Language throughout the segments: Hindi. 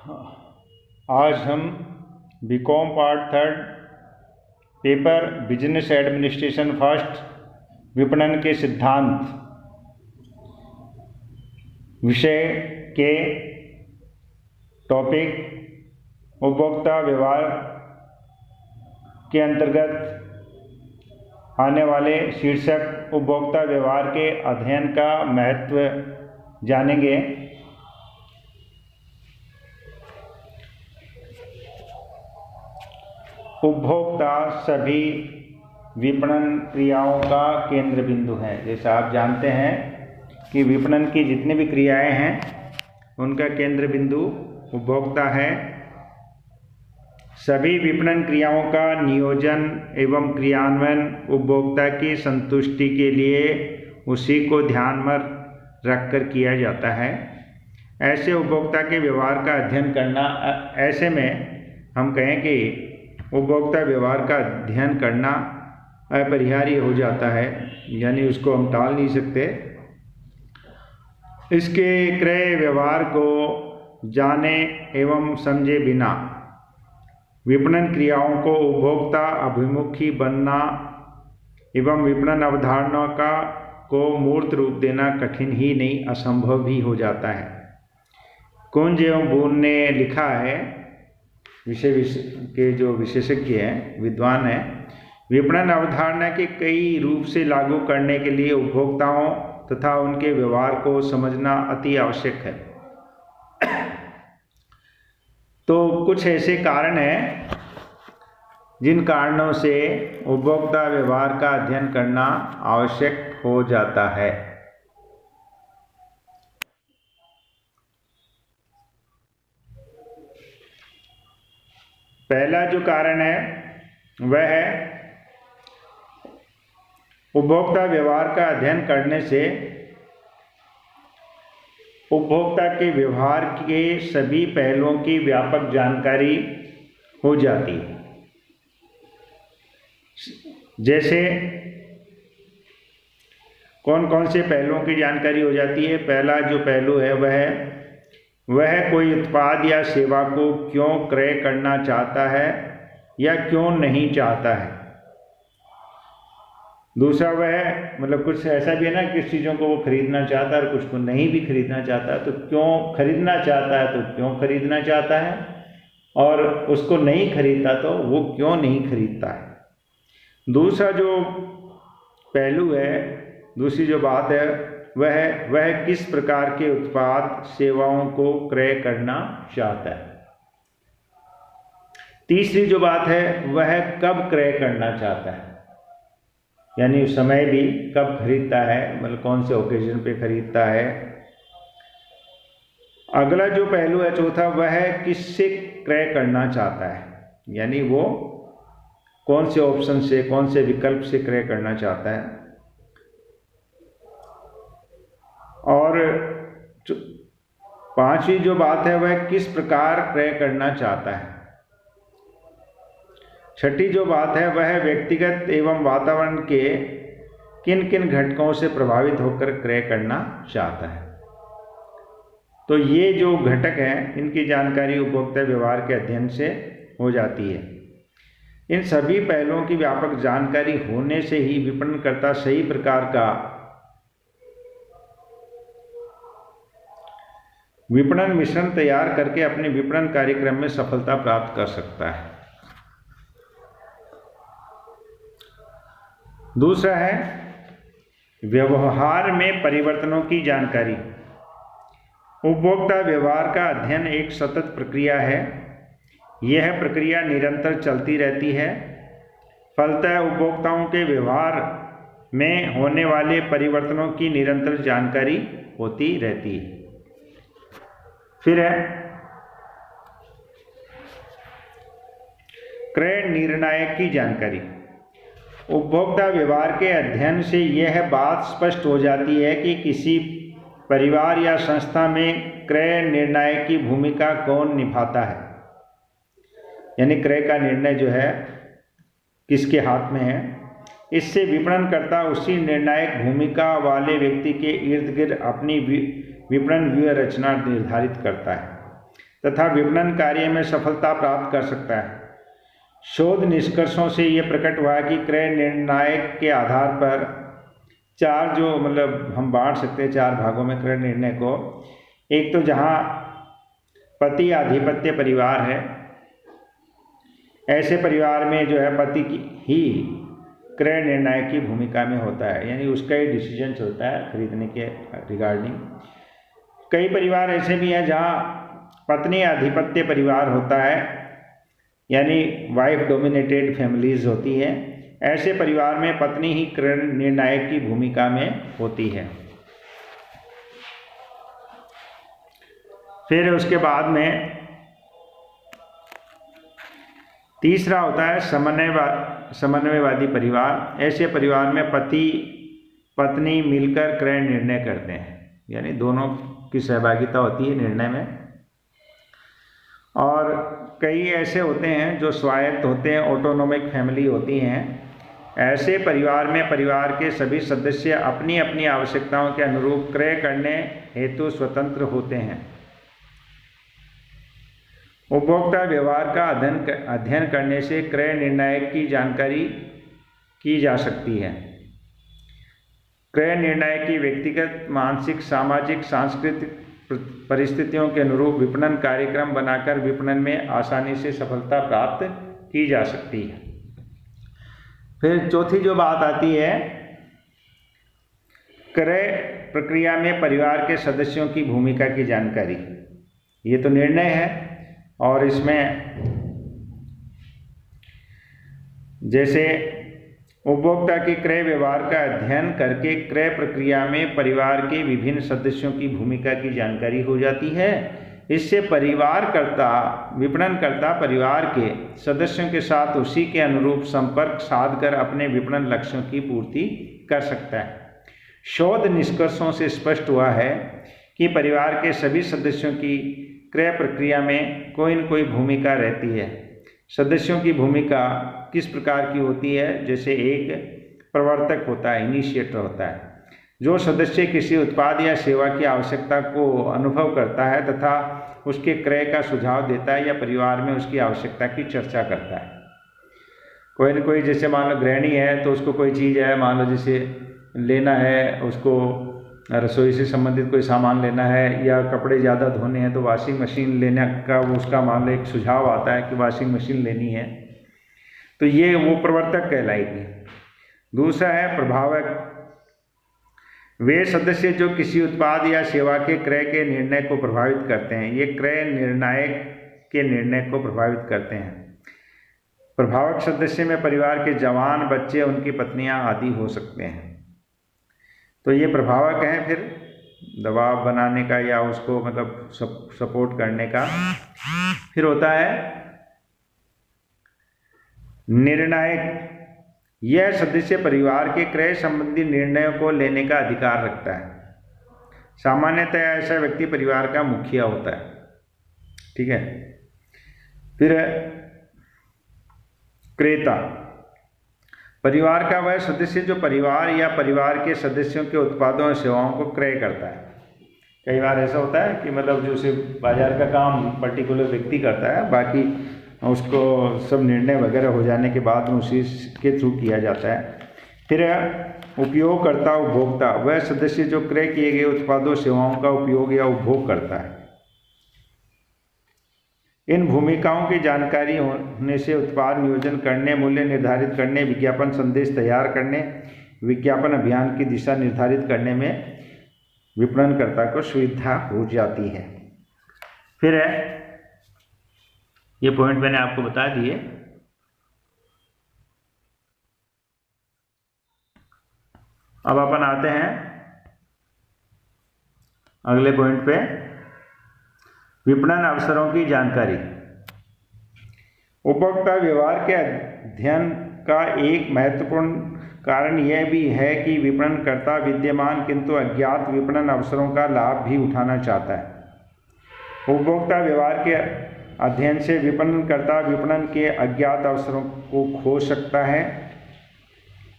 आज हम BCom part 3 paper business administration first विपणन के सिद्धांत विषय के टॉपिक उपभोक्ता व्यवहार के अंतर्गत आने वाले शीर्षक उपभोक्ता व्यवहार के अध्ययन का महत्व जानेंगे। उपभोक्ता सभी विपणन क्रियाओं का केंद्र बिंदु है। जैसा आप जानते हैं कि विपणन की जितनी भी क्रियाएं हैं उनका केंद्र बिंदु उपभोक्ता है। सभी विपणन क्रियाओं का नियोजन एवं क्रियान्वयन उपभोक्ता की संतुष्टि के लिए उसी को ध्यान में रखकर किया जाता है। ऐसे उपभोक्ता के व्यवहार का अध्ययन करना, ऐसे में हम कहें कि उपभोक्ता व्यवहार का अध्ययन करना अपरिहार्य हो जाता है, यानी उसको हम टाल नहीं सकते। इसके क्रय व्यवहार को जाने एवं समझे बिना विपणन क्रियाओं को उपभोक्ता अभिमुखी बनना एवं विपणन अवधारणा को मूर्त रूप देना कठिन ही नहीं, असंभव भी हो जाता है। कुंज एवं बून ने लिखा है, विषय के जो विशेषज्ञ हैं, विद्वान हैं, विपणन अवधारणा के कई रूप से लागू करने के लिए उपभोक्ताओं तथा उनके व्यवहार को समझना अति आवश्यक है। तो कुछ ऐसे कारण हैं जिन कारणों से उपभोक्ता व्यवहार का अध्ययन करना आवश्यक हो जाता है। पहला जो कारण है वह है उपभोक्ता व्यवहार का अध्ययन करने से उपभोक्ता के व्यवहार के सभी पहलुओं की व्यापक जानकारी हो जाती है। जैसे कौन कौन से पहलुओं की जानकारी हो जाती है। पहला जो पहलू है वह कोई उत्पाद या सेवा को क्यों क्रय करना चाहता है या क्यों नहीं चाहता है। दूसरा वह कुछ ऐसा भी है ना, किस चीज़ों को वो खरीदना चाहता है और कुछ को नहीं भी खरीदना चाहता है, तो क्यों खरीदना चाहता है तो क्यों खरीदना चाहता है, और उसको नहीं खरीदता तो वो क्यों नहीं खरीदता है। दूसरा जो पहलू है, दूसरी जो बात है वह किस प्रकार के उत्पाद सेवाओं को क्रय करना चाहता है। तीसरी जो बात है वह कब क्रय करना चाहता है, यानी समय भी कब खरीदता है, कौन से ओकेजन पे खरीदता है। अगला जो पहलू है चौथा, वह किससे क्रय करना चाहता है, यानी वो कौन से ऑप्शन से, कौन से विकल्प से क्रय करना चाहता है। और पांचवी जो बात है वह किस प्रकार क्रय करना चाहता है। छठी जो बात है वह व्यक्तिगत एवं वातावरण के किन किन घटकों से प्रभावित होकर क्रय करना चाहता है। तो ये जो घटक हैं इनकी जानकारी उपभोक्ता व्यवहार के अध्ययन से हो जाती है। इन सभी पहलुओं की व्यापक जानकारी होने से ही विपणनकर्ता सही प्रकार का विपणन मिश्रण तैयार करके अपने विपणन कार्यक्रम में सफलता प्राप्त कर सकता है। दूसरा है व्यवहार में परिवर्तनों की जानकारी। उपभोक्ता व्यवहार का अध्ययन एक सतत प्रक्रिया है। यह प्रक्रिया निरंतर चलती रहती है। फलतः उपभोक्ताओं के व्यवहार में होने वाले परिवर्तनों की निरंतर जानकारी होती रहती है। फिर है क्रय निर्णय की जानकारी। उपभोक्ता व्यवहार के अध्ययन से यह बात स्पष्ट हो जाती है कि किसी परिवार या संस्था में क्रय निर्णय की भूमिका कौन निभाता है, यानी क्रय का निर्णय जो है किसके हाथ में है। इससे विपणनकर्ता उसी निर्णायक भूमिका वाले व्यक्ति के इर्द गिर्द अपनी विपणन व्यूह रचना निर्धारित करता है। तथा विपणन कार्य में सफलता प्राप्त कर सकता है। शोध निष्कर्षों से ये प्रकट हुआ कि क्रय निर्णायक के आधार पर चार जो हम बांट सकते हैं 4 भागों में क्रय निर्णय को। एक तो जहाँ पति आधिपत्य परिवार है, ऐसे परिवार में जो है पति की ही क्रय निर्णय की भूमिका में होता है, यानी उसका ही डिसीजन चलता है खरीदने के रिगार्डिंग। कई परिवार ऐसे भी हैं जहाँ पत्नी आधिपत्य परिवार होता है, यानी वाइफ डोमिनेटेड फैमिलीज होती हैं। ऐसे परिवार में पत्नी ही क्रय निर्णायक की भूमिका में होती है। फिर उसके बाद में तीसरा होता है समन्वयवादी परिवार। ऐसे परिवार में पति पत्नी मिलकर क्रय निर्णय करते हैं, यानी दोनों की सहभागिता होती है निर्णय में। और कई ऐसे होते हैं जो स्वायत्त होते हैं, ऑटोनोमिक फैमिली होती हैं। ऐसे परिवार में परिवार के सभी सदस्य अपनी अपनी आवश्यकताओं के अनुरूप क्रय करने हेतु स्वतंत्र होते हैं। उपभोक्ता व्यवहार का अध्ययन करने से क्रय निर्णायक की जानकारी की जा सकती है। क्रय निर्णय की व्यक्तिगत, मानसिक, सामाजिक, सांस्कृतिक परिस्थितियों के अनुरूप विपणन कार्यक्रम बनाकर विपणन में आसानी से सफलता प्राप्त की जा सकती है। फिर चौथी जो बात आती है, क्रय प्रक्रिया में परिवार के सदस्यों की भूमिका की जानकारी। ये तो निर्णय है और इसमें जैसे उपभोक्ता के क्रय व्यवहार का अध्ययन करके क्रय प्रक्रिया में परिवार के विभिन्न सदस्यों की भूमिका की जानकारी हो जाती है। इससे विपणनकर्ता परिवार के सदस्यों के साथ उसी के अनुरूप संपर्क साधकर अपने विपणन लक्ष्यों की पूर्ति कर सकता है। शोध निष्कर्षों से स्पष्ट हुआ है कि परिवार के सभी सदस्यों की क्रय प्रक्रिया में कोई न कोई भूमिका रहती है। सदस्यों की भूमिका किस प्रकार की होती है? जैसे एक प्रवर्तक होता है, इनिशिएटर होता है, जो सदस्य किसी उत्पाद या सेवा की आवश्यकता को अनुभव करता है तथा उसके क्रय का सुझाव देता है या परिवार में उसकी आवश्यकता की चर्चा करता है। कोई न कोई, जैसे मान लो गृहिणी है तो उसको कोई चीज़ है, मान लो जैसे लेना है, उसको रसोई से संबंधित कोई सामान लेना है या कपड़े ज़्यादा धोने हैं तो वॉशिंग मशीन लेने का उसका मान लो एक सुझाव आता है कि वॉशिंग मशीन लेनी है, तो ये वो प्रवर्तक कहलाएगी। दूसरा है प्रभावक। वे सदस्य जो किसी उत्पाद या सेवा के क्रय के निर्णय को प्रभावित करते हैं, ये क्रय निर्णायक के निर्णय को प्रभावित करते हैं। प्रभावक सदस्य में परिवार के जवान, बच्चे, उनकी पत्नियां आदि हो सकते हैं। तो ये प्रभावक हैं। फिर दबाव बनाने का या उसको सपोर्ट करने का। फिर होता है निर्णायक। यह सदस्य परिवार के क्रय संबंधी निर्णयों को लेने का अधिकार रखता है। सामान्यतः ऐसा व्यक्ति परिवार का मुखिया होता है। ठीक है। फिर क्रेता। परिवार का वह सदस्य जो परिवार या परिवार के सदस्यों के उत्पादों और सेवाओं को क्रय करता है। कई बार ऐसा होता है कि जो सिर्फ बाजार का काम पर्टिकुलर व्यक्ति करता है, बाकी उसको सब निर्णय वगैरह हो जाने के बाद में उसी के थ्रू किया जाता है। फिर उपयोगकर्ता, उपभोक्ता। वह सदस्य जो क्रय किए गए उत्पादों सेवाओं का उपयोग या उपभोग करता है। इन भूमिकाओं की जानकारी होने से उत्पाद नियोजन करने, मूल्य निर्धारित करने, विज्ञापन संदेश तैयार करने, विज्ञापन अभियान की दिशा निर्धारित करने में विपणनकर्ता को सुविधा हो जाती है। फिर है, ये पॉइंट मैंने आपको बता दिए। अब अपन आते हैं अगले पॉइंट पे, विपणन अवसरों की जानकारी। उपभोक्ता व्यवहार के अध्ययन का एक महत्वपूर्ण कारण यह भी है कि विपणनकर्ता विद्यमान किंतु अज्ञात विपणन अवसरों का लाभ भी उठाना चाहता है। उपभोक्ता व्यवहार के अध्ययन से विपणनकर्ता विपणन के अज्ञात अवसरों को खोज सकता है।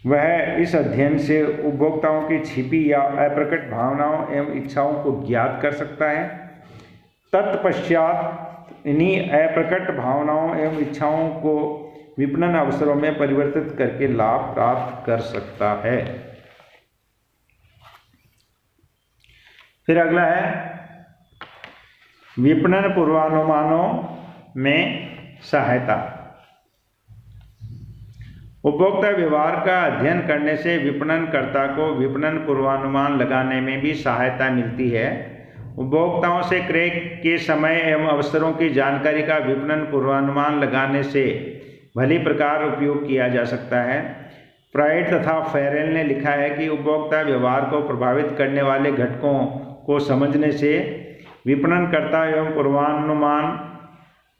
वह इस अध्ययन से उपभोक्ताओं की छिपी या अप्रकट भावनाओं एवं इच्छाओं को ज्ञात कर सकता है। तत्पश्चात इन्हीं अप्रकट भावनाओं एवं इच्छाओं को विपणन अवसरों में परिवर्तित करके लाभ प्राप्त कर सकता है। फिर अगला है विपणन पूर्वानुमानों में सहायता। उपभोक्ता व्यवहार का अध्ययन करने से विपणनकर्ता को विपणन पूर्वानुमान लगाने में भी सहायता मिलती है। उपभोक्ताओं से क्रय के समय एवं अवसरों की जानकारी का विपणन पूर्वानुमान लगाने से भली प्रकार उपयोग किया जा सकता है। प्राइड तथा फेरेल ने लिखा है कि उपभोक्ता व्यवहार को प्रभावित करने वाले घटकों को समझने से विपणनकर्ता एवं पूर्वानुमान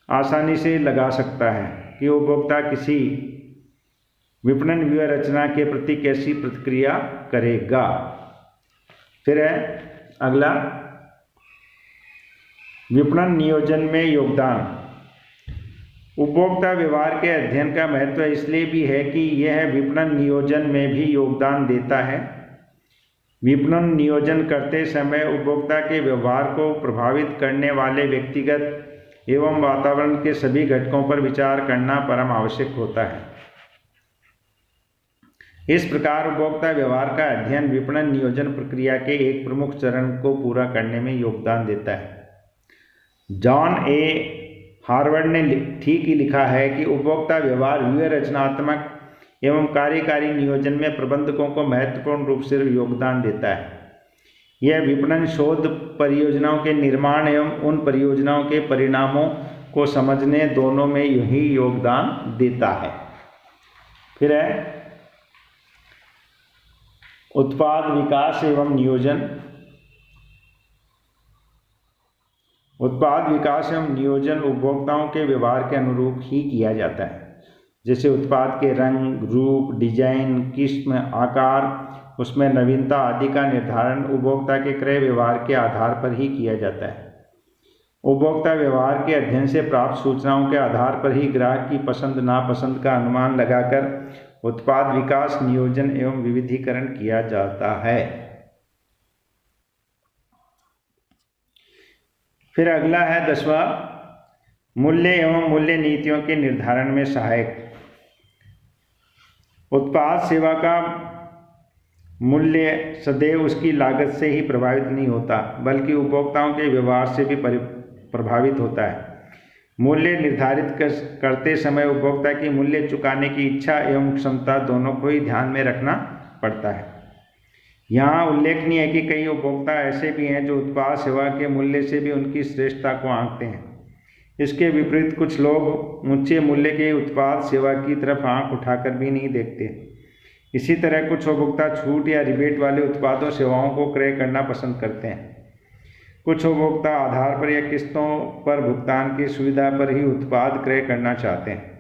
आसानी से लगा सकता है कि उपभोक्ता किसी विपणन व्यूह रचना के प्रति कैसी प्रतिक्रिया करेगा। फिर है अगला विपणन नियोजन में योगदान। उपभोक्ता व्यवहार के अध्ययन का महत्व इसलिए भी है कि यह विपणन नियोजन में भी योगदान देता है। विपणन नियोजन करते समय उपभोक्ता के व्यवहार को प्रभावित करने वाले व्यक्तिगत एवं वातावरण के सभी घटकों पर विचार करना परम आवश्यक होता है। इस प्रकार उपभोक्ता व्यवहार का अध्ययन विपणन नियोजन प्रक्रिया के एक प्रमुख चरण को पूरा करने में योगदान देता है। जॉन ए हार्वर्ड ने ठीक ही लिखा है कि उपभोक्ता व्यवहार व्यूह रचनात्मक एवं कार्यकारी नियोजन में प्रबंधकों को महत्वपूर्ण रूप से योगदान देता है। यह विपणन शोध परियोजनाओं के निर्माण एवं उन परियोजनाओं के परिणामों को समझने दोनों में यही योगदान देता है। फिर है उत्पाद विकास एवं नियोजन। उत्पाद विकास एवं नियोजन उपभोक्ताओं के व्यवहार के अनुरूप ही किया जाता है। जैसे उत्पाद के रंग, रूप, डिजाइन, किस्म, आकार, उसमें नवीनता आदि का निर्धारण उपभोक्ता के क्रय व्यवहार के आधार पर ही किया जाता है। उपभोक्ता व्यवहार के अध्ययन से प्राप्त सूचनाओं के आधार पर ही ग्राहक की पसंद नापसंद का अनुमान लगाकर उत्पाद विकास, नियोजन एवं विविधीकरण किया जाता है। फिर अगला है 10वां मूल्य एवं मूल्य नीतियों के निर्धारण में सहायक। उत्पाद सेवा का मूल्य सदैव उसकी लागत से ही प्रभावित नहीं होता, बल्कि उपभोक्ताओं के व्यवहार से भी प्रभावित होता है। मूल्य निर्धारित करते समय उपभोक्ता की मूल्य चुकाने की इच्छा एवं क्षमता दोनों को ही ध्यान में रखना पड़ता है। यहाँ उल्लेखनीय है कि कई उपभोक्ता ऐसे भी हैं जो उत्पाद सेवा के मूल्य से भी उनकी श्रेष्ठता को आंकते हैं। इसके विपरीत कुछ लोग ऊंचे मूल्य के उत्पाद सेवा की तरफ आंख उठाकर भी नहीं देखते। इसी तरह कुछ उपभोक्ता छूट या रिबेट वाले उत्पादों सेवाओं को क्रय करना पसंद करते हैं। कुछ उपभोक्ता आधार पर या किस्तों पर भुगतान की सुविधा पर ही उत्पाद क्रय करना चाहते हैं।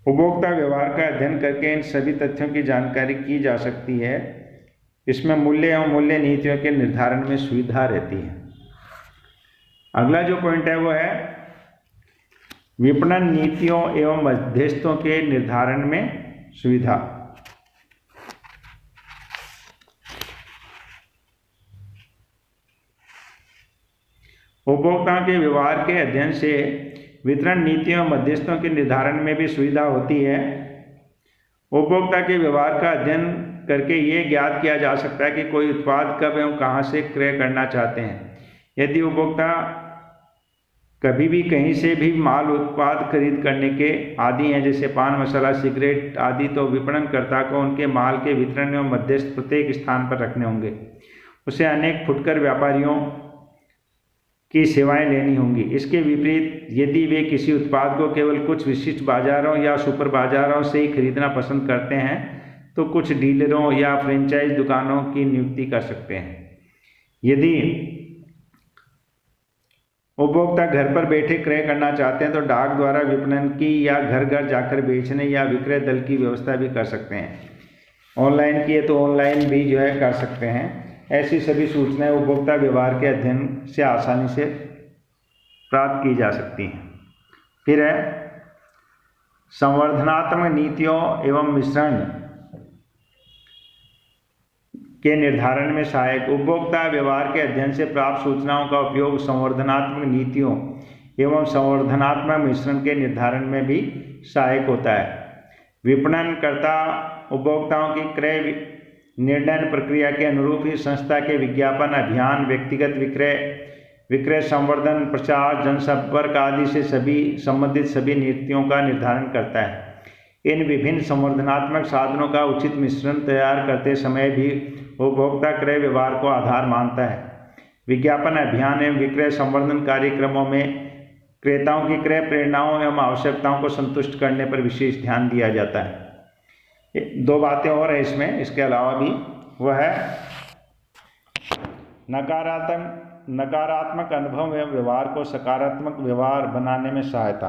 उपभोक्ता व्यवहार का अध्ययन करके इन सभी तथ्यों की जानकारी की जा सकती है। इसमें मूल्य एवं मूल्य नीतियों के निर्धारण में सुविधा रहती है। अगला जो पॉइंट है वो है विपणन नीतियों एवं मध्यस्थों के निर्धारण में सुविधा। उपभोक्ताओं के व्यवहार के अध्ययन से वितरण नीतियों और मध्यस्थों के निर्धारण में भी सुविधा होती है। उपभोक्ता के व्यवहार का अध्ययन करके ये ज्ञात किया जा सकता है कि कोई उत्पाद कब एवं कहाँ से क्रय करना चाहते हैं। यदि उपभोक्ता कभी भी कहीं से भी माल उत्पाद खरीद करने के आदी हैं, जैसे पान मसाला, सिगरेट आदि, तो विपणनकर्ता को उनके माल के वितरण एवं मध्यस्थ प्रत्येक स्थान पर रखने होंगे। उसे अनेक फुटकर व्यापारियों की सेवाएं लेनी होंगी। इसके विपरीत यदि वे किसी उत्पाद को केवल कुछ विशिष्ट बाजारों या सुपर बाजारों से ही खरीदना पसंद करते हैं तो कुछ डीलरों या फ्रेंचाइज दुकानों की नियुक्ति कर सकते हैं। यदि उपभोक्ता घर पर बैठे क्रय करना चाहते हैं तो डाक द्वारा विपणन की या घर घर जाकर बेचने या विक्रय दल की व्यवस्था भी कर सकते हैं। ऑनलाइन की है तो ऑनलाइन भी जो है कर सकते हैं। ऐसी सभी सूचनाएं उपभोक्ता व्यवहार के अध्ययन से आसानी से प्राप्त की जा सकती हैं। फिर है संवर्धनात्मक नीतियों एवं मिश्रण के निर्धारण में सहायक। उपभोक्ता व्यवहार के अध्ययन से प्राप्त सूचनाओं का उपयोग संवर्धनात्मक नीतियों एवं संवर्धनात्मक मिश्रण के निर्धारण में भी सहायक होता है। विपणनकर्ता उपभोक्ताओं की क्रय निर्णय प्रक्रिया के अनुरूप ही संस्था के विज्ञापन अभियान, व्यक्तिगत विक्रय संवर्धन, प्रचार, जनसंपर्क आदि से संबंधित सभी नीतियों का निर्धारण करता है। इन विभिन्न संवर्धनात्मक साधनों का उचित मिश्रण तैयार करते समय भी उपभोक्ता क्रय व्यवहार को आधार मानता है। विज्ञापन अभियान एवं विक्रय संवर्धन कार्यक्रमों में क्रेताओं की क्रय प्रेरणाओं एवं आवश्यकताओं को संतुष्ट करने पर विशेष ध्यान दिया जाता है। 2 बातें और है इसमें, इसके अलावा भी, वह है नकारात्मक अनुभव एवं व्यवहार को सकारात्मक व्यवहार बनाने में सहायता।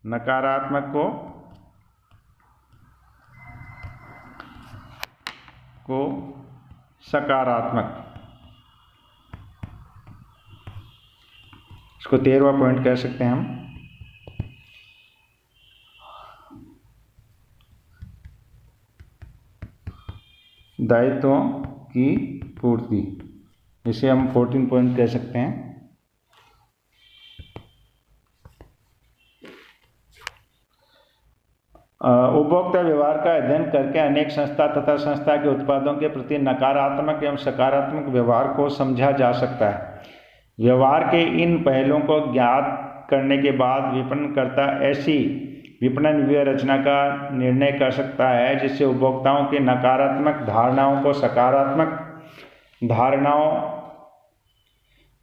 नकारात्मक को सकारात्मक, इसको 13वां पॉइंट कह सकते हैं हम। दायित्वों की पूर्ति, इसे हम 14 पॉइंट कह सकते हैं। उपभोक्ता व्यवहार का अध्ययन करके अनेक संस्था तथा संस्था के उत्पादों के प्रति नकारात्मक एवं सकारात्मक व्यवहार को समझा जा सकता है। व्यवहार के इन पहलुओं को ज्ञात करने के बाद विपणनकर्ता ऐसी विपणन व्यय रचना का निर्णय कर सकता है जिससे उपभोक्ताओं की नकारात्मक धारणाओं को सकारात्मक धारणाओं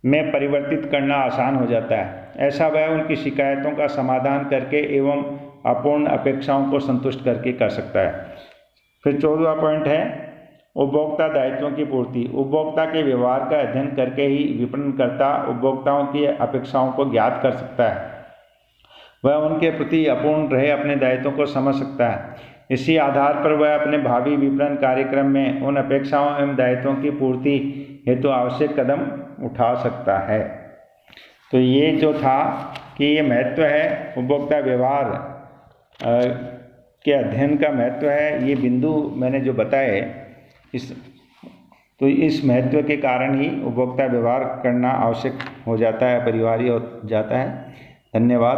में परिवर्तित करना आसान हो जाता है। ऐसा वह उनकी शिकायतों का समाधान करके एवं अपूर्ण अपेक्षाओं को संतुष्ट करके कर सकता है। फिर 14वां पॉइंट है उपभोक्ता दायित्वों की पूर्ति। उपभोक्ता के व्यवहार का अध्ययन करके ही विपणनकर्ता उपभोक्ताओं की अपेक्षाओं को ज्ञात कर सकता है। वह उनके प्रति अपूर्ण रहे अपने दायित्वों को समझ सकता है। इसी आधार पर वह अपने भावी विपणन कार्यक्रम में उन अपेक्षाओं एवं दायित्वों की पूर्ति हेतु आवश्यक कदम उठा सकता है। तो ये जो था कि ये महत्व है उपभोक्ता व्यवहार के अध्ययन का महत्व है, ये बिंदु मैंने जो बताए इस महत्व के कारण ही उपभोक्ता व्यवहार करना आवश्यक हो जाता है, अनिवार्य हो जाता है। धन्यवाद।